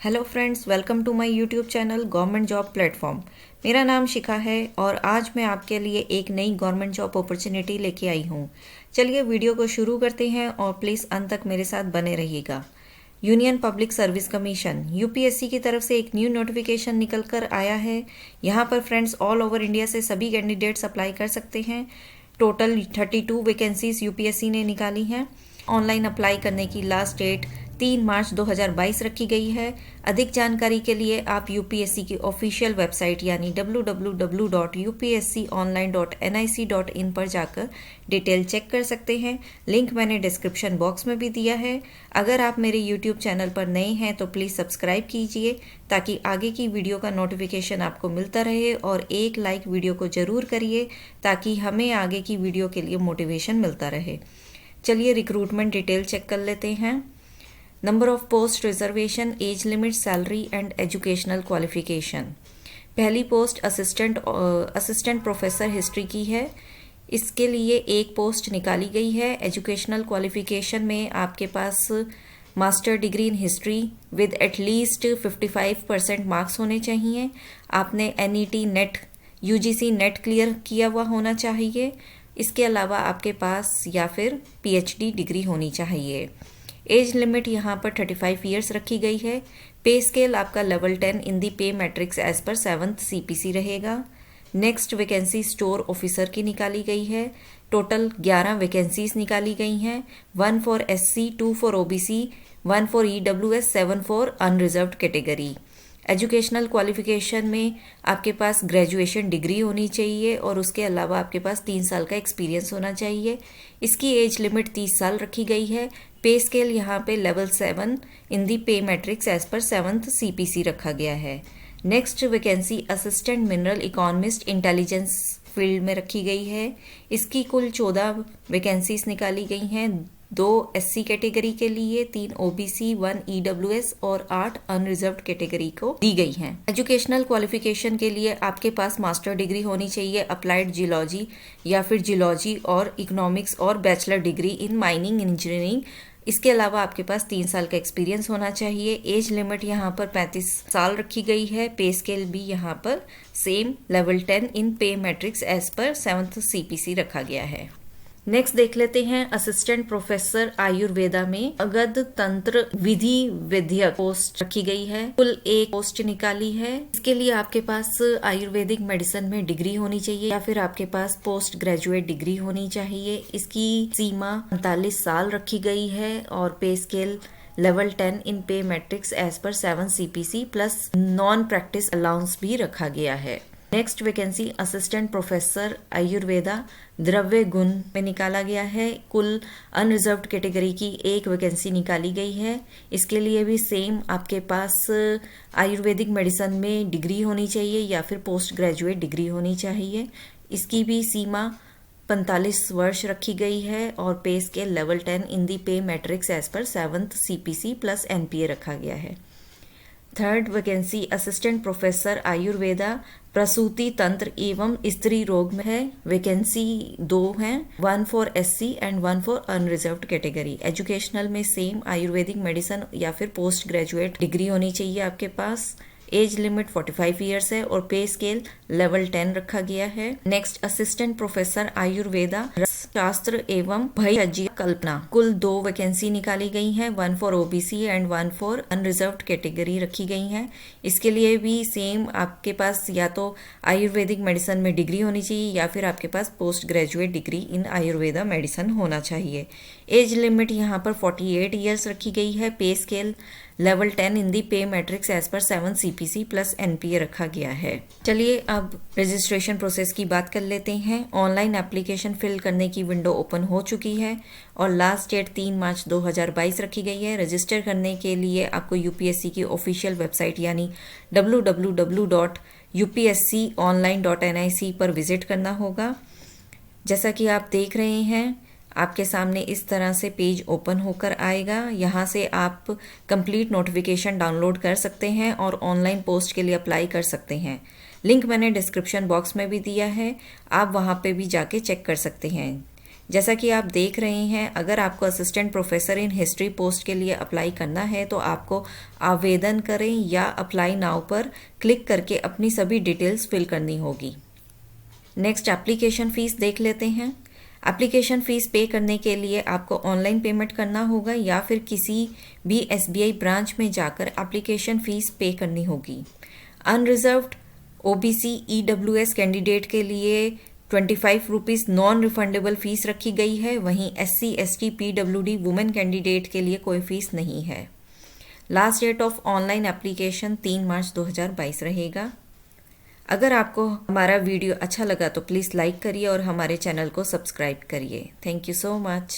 Hello friends, welcome to my YouTube channel government job platform. मेरा नाम शिखा है और आज मैं आपके लिए एक नई गवर्नमेंट जॉब अपॉर्चुनिटी लेके आई हूँ। चलिए वीडियो को शुरू करते हैं और प्लीज़ अंत तक मेरे साथ बने रहिएगा। Union public service commission UPSC की तरफ से एक न्यू नोटिफिकेशन निकल कर आया है। यहाँ पर फ्रेंड्स ऑल ओवर इंडिया से सभी कैंडिडेट्स अप्लाई कर सकते हैं। टोटल 32 वैकेंसीज यूपीएससी ने निकाली हैं। ऑनलाइन अप्लाई करने की लास्ट डेट 3 मार्च 2022 रखी गई है। अधिक जानकारी के लिए आप यूपीएससी की ऑफिशियल वेबसाइट यानी www.upsconline.nic.in पर जाकर डिटेल चेक कर सकते हैं। लिंक मैंने डिस्क्रिप्शन बॉक्स में भी दिया है। अगर आप मेरे यूट्यूब चैनल पर नए हैं तो प्लीज़ सब्सक्राइब कीजिए ताकि आगे की वीडियो का नोटिफिकेशन आपको मिलता रहे, और एक लाइक वीडियो को ज़रूर करिए ताकि हमें आगे की वीडियो के लिए मोटिवेशन मिलता रहे। चलिए रिक्रूटमेंट डिटेल चेक कर लेते हैं। Number of post, reservation, age limit, salary and educational qualification. पहली पोस्ट असिस्टेंट प्रोफेसर हिस्ट्री की है। इसके लिए एक पोस्ट निकाली गई है। एजुकेशनल क्वालिफिकेशन में आपके पास master degree in history with at least 55% marks होने चाहिए। आपने NET net UGC net clear किया हुआ होना चाहिए। इसके अलावा आपके पास या फिर PhD डिग्री होनी चाहिए। एज लिमिट यहाँ पर 35 ईयर्स रखी गई है। पे स्केल आपका लेवल 10 इन दी पे matrix as per 7th CPC रहेगा। नेक्स्ट वैकेंसी स्टोर ऑफिसर की निकाली गई है। टोटल 11 वैकेंसीज निकाली गई हैं। 1 for SC, 2 for OBC, 1 for EWS, 7 for unreserved category. Educational qualification में आपके पास ग्रेजुएशन डिग्री होनी चाहिए और उसके अलावा आपके पास 3 साल का एक्सपीरियंस होना चाहिए। इसकी एज लिमिट 30 साल रखी गई है। पे स्केल यहाँ पे लेवल 7 इन दी पे matrix as per 7th CPC रखा गया है। Next vacancy assistant mineral economist intelligence field में रखी गई है। इसकी कुल 14 वैकेंसीज निकाली गई हैं। 2 SC कैटेगरी के लिए, 3 OBC, 1 EWS और 8 अनरिजर्व्ड कैटेगरी को दी गई हैं। एजुकेशनल क्वालिफिकेशन के लिए आपके पास मास्टर डिग्री होनी चाहिए अप्लाइड जियोलॉजी या फिर जियोलॉजी और इकोनॉमिक्स और bachelor degree in mining engineering. इसके अलावा आपके पास 3 साल का एक्सपीरियंस होना चाहिए। एज लिमिट यहाँ पर 35 साल रखी गई है। पे स्केल भी यहाँ पर सेम लेवल 10 इन पे matrix as per 7th CPC रखा गया है। नेक्स्ट देख लेते हैं असिस्टेंट प्रोफेसर आयुर्वेदा में अगध तंत्र विधि वैद्यक पोस्ट रखी गई है। कुल एक पोस्ट निकाली है। इसके लिए आपके पास आयुर्वेदिक मेडिसिन में डिग्री होनी चाहिए या फिर आपके पास पोस्ट ग्रेजुएट डिग्री होनी चाहिए। इसकी सीमा 45 साल रखी गई है और पे स्केल लेवल 10 इन पे मैट्रिक्स एज पर 7 CPC plus non practice allowance भी रखा गया है। Next vacancy assistant professor Ayurveda द्रव्य गुण में निकाला गया है। कुल अनरिजर्व्ड कैटेगरी की एक वैकेंसी निकाली गई है। इसके लिए भी सेम आपके पास आयुर्वेदिक मेडिसिन में डिग्री होनी चाहिए या फिर पोस्ट ग्रेजुएट डिग्री होनी चाहिए। इसकी भी सीमा 45 वर्ष रखी गई है और पे स्केल लेवल 10 इन दी पे matrix as per 7th CPC plus NPA रखा गया है। Third vacancy assistant professor Ayurveda प्रसूति तंत्र एवं स्त्री रोग में है। वैकेंसी 2 हैं, 1 for SC and 1 for unreserved category. Educational में सेम आयुर्वेदिक मेडिसिन या फिर पोस्ट ग्रेजुएट डिग्री होनी चाहिए आपके पास। एज लिमिट 45 ईयर्स है और पे स्केल लेवल 10 रखा गया है। नेक्स्ट असिस्टेंट प्रोफेसर आयुर्वेदा शास्त्र एवं भयज्य कल्पना। कुल 2 वैकेंसी निकाली गई हैं। 1 for OBC and 1 for unreserved category रखी गई हैं। इसके लिए भी सेम आपके पास या तो आयुर्वेदिक मेडिसिन में डिग्री होनी चाहिए या फिर आपके पास post graduate degree in Ayurveda medicine होना चाहिए। एज लिमिट यहाँ पर 48 ईयर्स रखी गई है। पे स्केल लेवल 10 इन दी पे मैट्रिक्स एज पर 7 CPC प्लस NPA रखा गया है। चलिए अब रजिस्ट्रेशन प्रोसेस की बात कर लेते हैं। ऑनलाइन एप्लीकेशन फिल करने की विंडो ओपन हो चुकी है और लास्ट डेट 3 मार्च 2022 रखी गई है। रजिस्टर करने के लिए आपको यूपीएससी की ऑफिशियल वेबसाइट यानी www.upsconline.nic पर विजिट करना होगा। जैसा कि आप देख रहे हैं आपके सामने इस तरह से पेज ओपन होकर आएगा। यहाँ से आप कंप्लीट नोटिफिकेशन डाउनलोड कर सकते हैं और ऑनलाइन पोस्ट के लिए अप्लाई कर सकते हैं। लिंक मैंने डिस्क्रिप्शन बॉक्स में भी दिया है, आप वहाँ पे भी जाके चेक कर सकते हैं। जैसा कि आप देख रहे हैं, अगर आपको assistant professor in history post के लिए अप्लाई करना है तो आपको आवेदन करें या अप्लाई नाउ पर क्लिक करके अपनी सभी डिटेल्स फिल करनी होगी। नेक्स्ट एप्लीकेशन फ़ीस देख लेते हैं। एप्लीकेशन फ़ीस पे करने के लिए आपको ऑनलाइन पेमेंट करना होगा या फिर किसी भी SBI ब्रांच में जाकर एप्लीकेशन फ़ीस पे करनी होगी। अनरिजर्व्ड OBC EWS कैंडिडेट के लिए 25 रुपीज़ नॉन रिफंडेबल फ़ीस रखी गई है। वहीं SC ST PWD women candidate के लिए कोई फ़ीस नहीं है। Last date of online application 3 March 2022 रहेगा। अगर आपको हमारा वीडियो अच्छा लगा तो प्लीज़ लाइक करिए और हमारे चैनल को सब्सक्राइब करिए। Thank you so much.